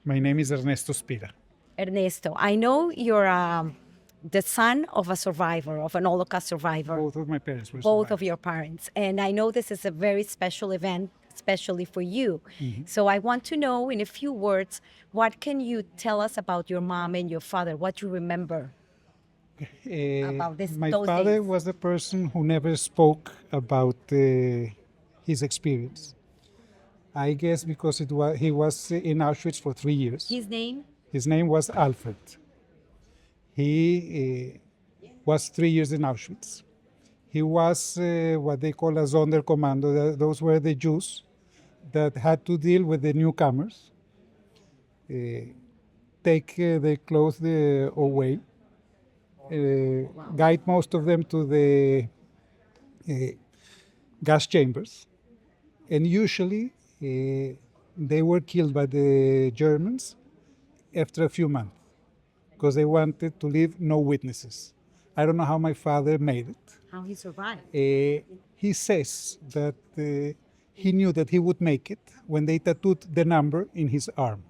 My name is Ernesto Spira. Ernesto, I know you're the son of a survivor, of an Holocaust survivor. Both of my parents were Both of survivors. your parents. And I know this is a very special event, especially for you. So I want to know in a few words, what can you tell us about your mom and your father? What you remember about My those father days? was the person who never spoke about his experience. I guess because he was in Auschwitz for 3 years. His name? His name was Alfred. He was 3 years in Auschwitz. He was what they call a Sonderkommando. Those were the Jews that had to deal with the newcomers, uh, take their clothes away, guide most of them to the uh, gas chambers, and usually they were killed by the Germans after a few months because they wanted to leave no witnesses. I don't know how my father made it. How he survived. He says that he knew that he would make it when they tattooed the number in his arm,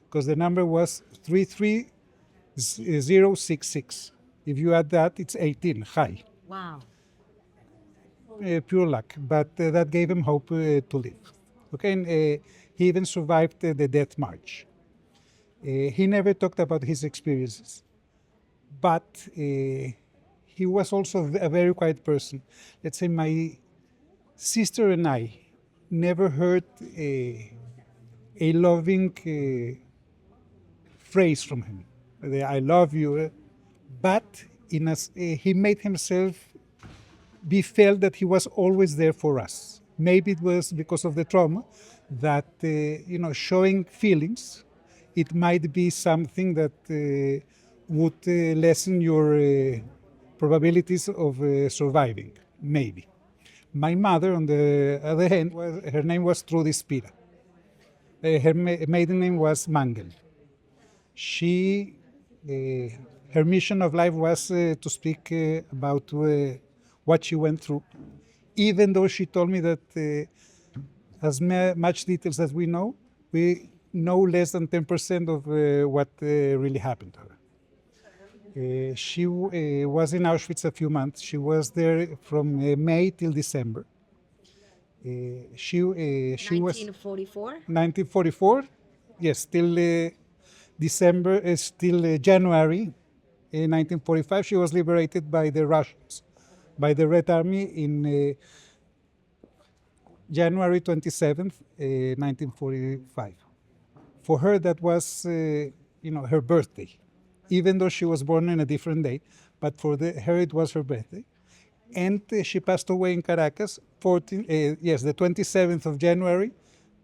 because the number was 33066. If you add that, it's 18, high. Wow. Pure luck, but that gave him hope to live. Okay, and he even survived the death march. He never talked about his experiences, but he was also a very quiet person. Let's say my sister and I never heard a loving phrase from him. I love you, but he made himself be felt that he was always there for us. Maybe it was because of the trauma that showing feelings, it might be something that would lessen your probabilities of surviving. Maybe. My mother, on the other hand, her name was Trudy Spira. Her maiden name was Mangel. She, her mission of life was to speak about what she went through, even though she told me that as much details as we know less than 10% of what really happened to her. She was in Auschwitz a few months. She was there from May till December. She was 1944? 1944. Yes, till December, till January 1945. She was liberated by the Russians, by the Red Army in January 27th, 1945. For her, that was, her birthday, even though she was born on a different date. But for her, it was her birthday, and she passed away in Caracas, the 27th of January,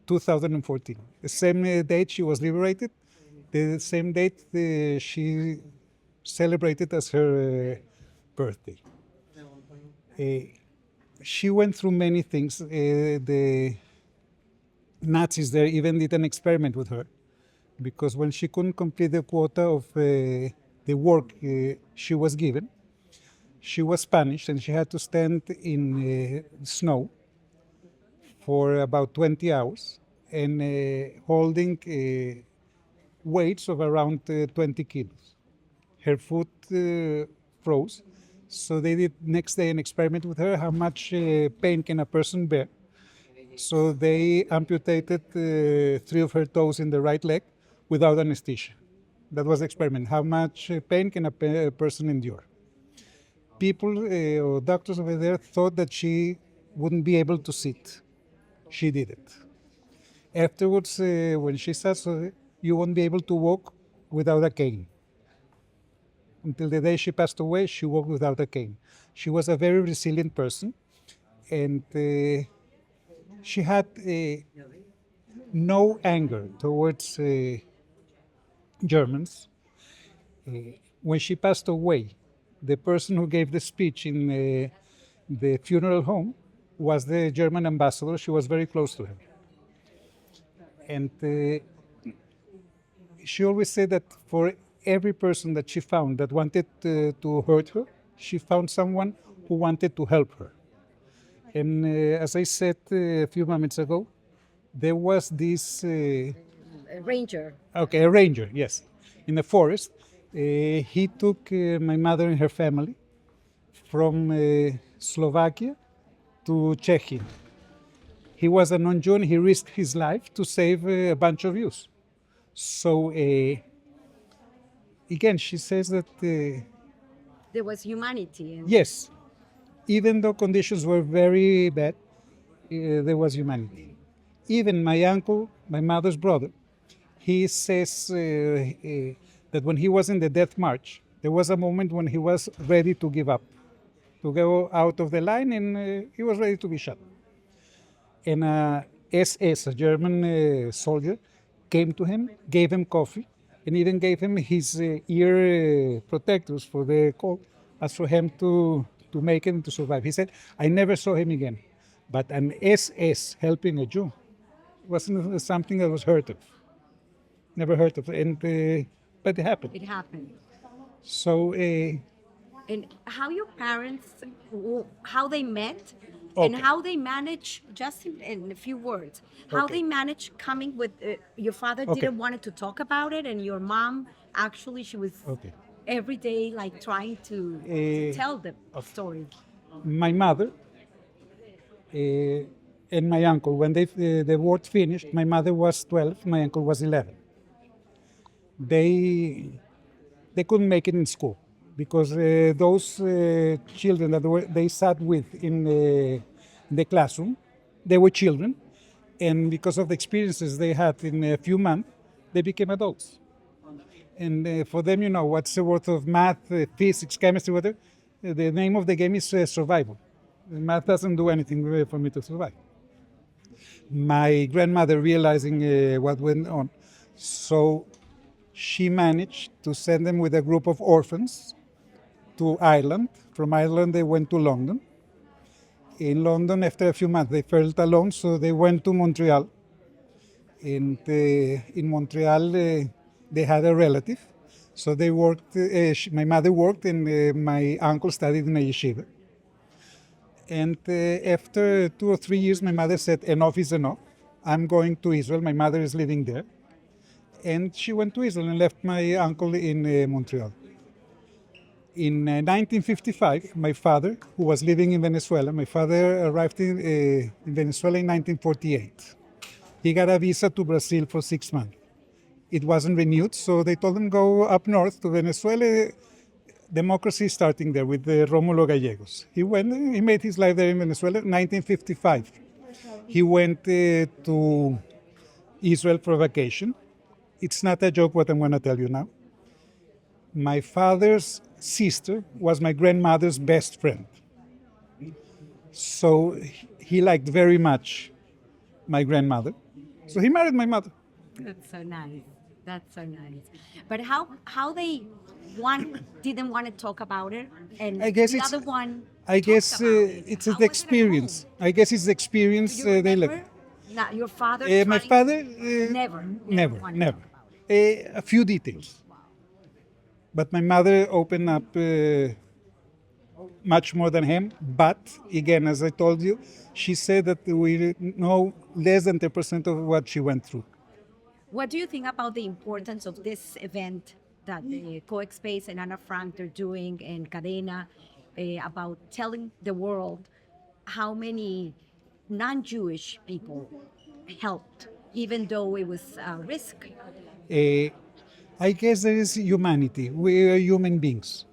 2014. The same date she was liberated, the same date she celebrated as her birthday. She went through many things. The Nazis there even did an experiment with her, because when she couldn't complete the quota of the work she was given, she was punished and she had to stand in snow for about 20 hours and holding weights of around 20 kilos. Her foot froze, so they did next day an experiment with her, how much pain can a person bear. So they amputated 3 of her toes in the right leg without anesthesia. That was the experiment. How much pain can a person endure? People or doctors over there thought that she wouldn't be able to sit. She did it. Afterwards, when she said, so you won't be able to walk without a cane. Until the day she passed away, she walked without a cane. She was a very resilient person, and she had no anger towards Germans. When she passed away, the person who gave the speech in the funeral home was the German ambassador. She was very close to him. And she always said that for every person that she found that wanted to hurt her, she found someone who wanted to help her. And as I said a few moments ago, there was this a ranger. Okay, a ranger, yes, in the forest. He took my mother and her family from Slovakia to Czechia. He was a non-Jew and he risked his life to save a bunch of Jews. So again, she says that There was humanity. And yes, even though conditions were very bad, there was humanity. Even my uncle, my mother's brother, he says that when he was in the death march, there was a moment when he was ready to give up, to go out of the line, and he was ready to be shot. And SS, a German soldier, came to him, gave him coffee, and even gave him his ear protectors for the cold, as for him to make it and to survive. He said, I never saw him again. But an SS helping a Jew wasn't something that was heard of. Never heard of. And but it happened. it happened. So And how your parents, how they met, and Okay. how they managed, just in a few words, how Okay. they managed coming with, your father Okay. didn't want to talk about it, and your mom, actually, she was Okay. every day like trying to tell the story. My mother and my uncle, when the war finished, my mother was 12, my uncle was 11. They they couldn't make it in school because those children that they sat with in the classroom, they were children, and because of the experiences they had in a few months, they became adults. And for them, you know, what's the worth of math, physics, chemistry, whatever? The name of the game is survival. Math doesn't do anything for me to survive. My grandmother, realizing what went on, so she managed to send them with a group of orphans to Ireland. From Ireland, they went to London. In London, after a few months, they felt alone, so they went to Montreal. And in Montreal, they had a relative. So they worked, my mother worked, and my uncle studied in a yeshiva. And after 2 or 3 years, my mother said, enough is enough. I'm going to Israel. My mother is living there. And she went to Israel and left my uncle in Montreal. In 1955, my father, who was living in Venezuela, my father arrived in Venezuela in 1948. He got a visa to Brazil for 6 months. It wasn't renewed, so they told him go up north to Venezuela. Democracy is starting there with Romulo Gallegos. He went, he made his life there in Venezuela. 1955, he went to Israel for vacation. It's not a joke what I'm going to tell you now. My father's sister was my grandmother's best friend. So he liked very much my grandmother. So he married my mother. That's so nice. That's so nice. But how they one didn't want to talk about it, and I guess the it's other one I talked guess about it. it's How the was it at home? experience. I guess it's the experience Do you they remember? live. Not your father. My trying- father, never wanted to never. talk about it. A few details. But my mother opened up much more than him. But again, as I told you, she said that we know less than 10% of what she went through. What do you think about the importance of this event that the Coex Space and Anna Frank they're doing and Cadena about telling the world how many non-Jewish people helped, even though it was a risk? Uh, I guess there is humanity. We are human beings.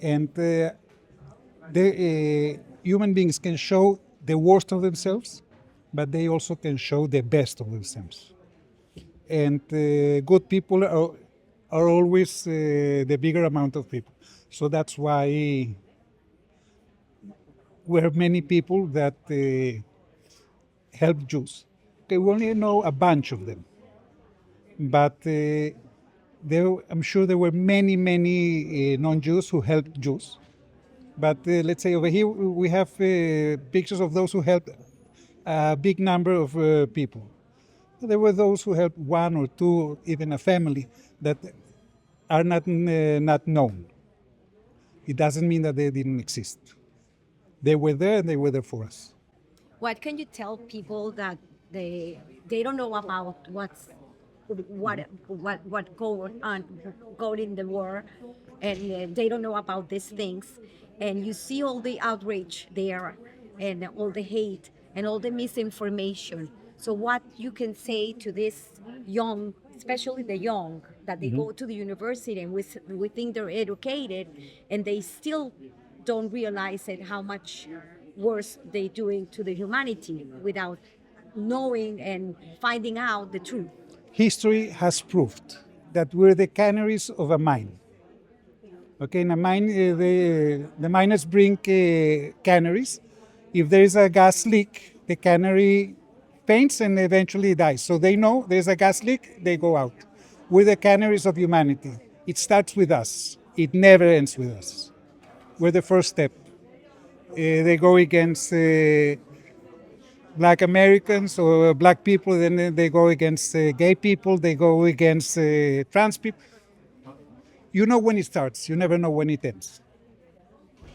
And human beings can show the worst of themselves, but they also can show the best of themselves. And good people are always the bigger amount of people. So that's why we have many people that help Jews. Okay, we only know a bunch of them, but I'm sure there were many, many non-Jews who helped Jews. But let's say over here we have pictures of those who helped a big number of people. There were those who helped one or two, even a family, that are not known. It doesn't mean that they didn't exist. They were there and they were there for us. What can you tell people that they don't know about what's what going in the war, and they don't know about these things, and you see all the outrage there, and all the hate and all the misinformation. So what you can say to this young, especially the young, that they go to the university and we think they're educated, and they still don't realize it, how much worse they doing to the humanity without knowing and finding out the truth. History has proved that we're the canaries of a mine. Okay, in a mine, the miners bring canaries. If there is a gas leak, the canary faints and eventually dies. So they know there's a gas leak, they go out. We're the canaries of humanity. It starts with us. It never ends with us. We're the first step. They go against black Americans or black people, then they go against gay people, they go against trans people. You know when it starts, you never know when it ends.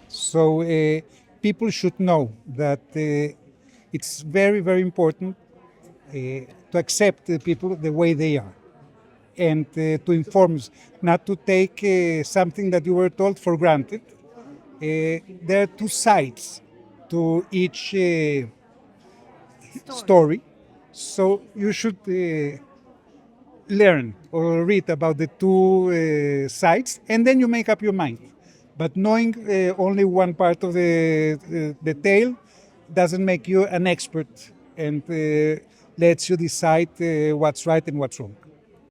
So people should know that it's very, very important to accept the people the way they are and to inform us, not to take something that you were told for granted. There are two sides to each story, so you should learn or read about the two sides, and then you make up your mind. But knowing only one part of the tale doesn't make you an expert and lets you decide what's right and what's wrong.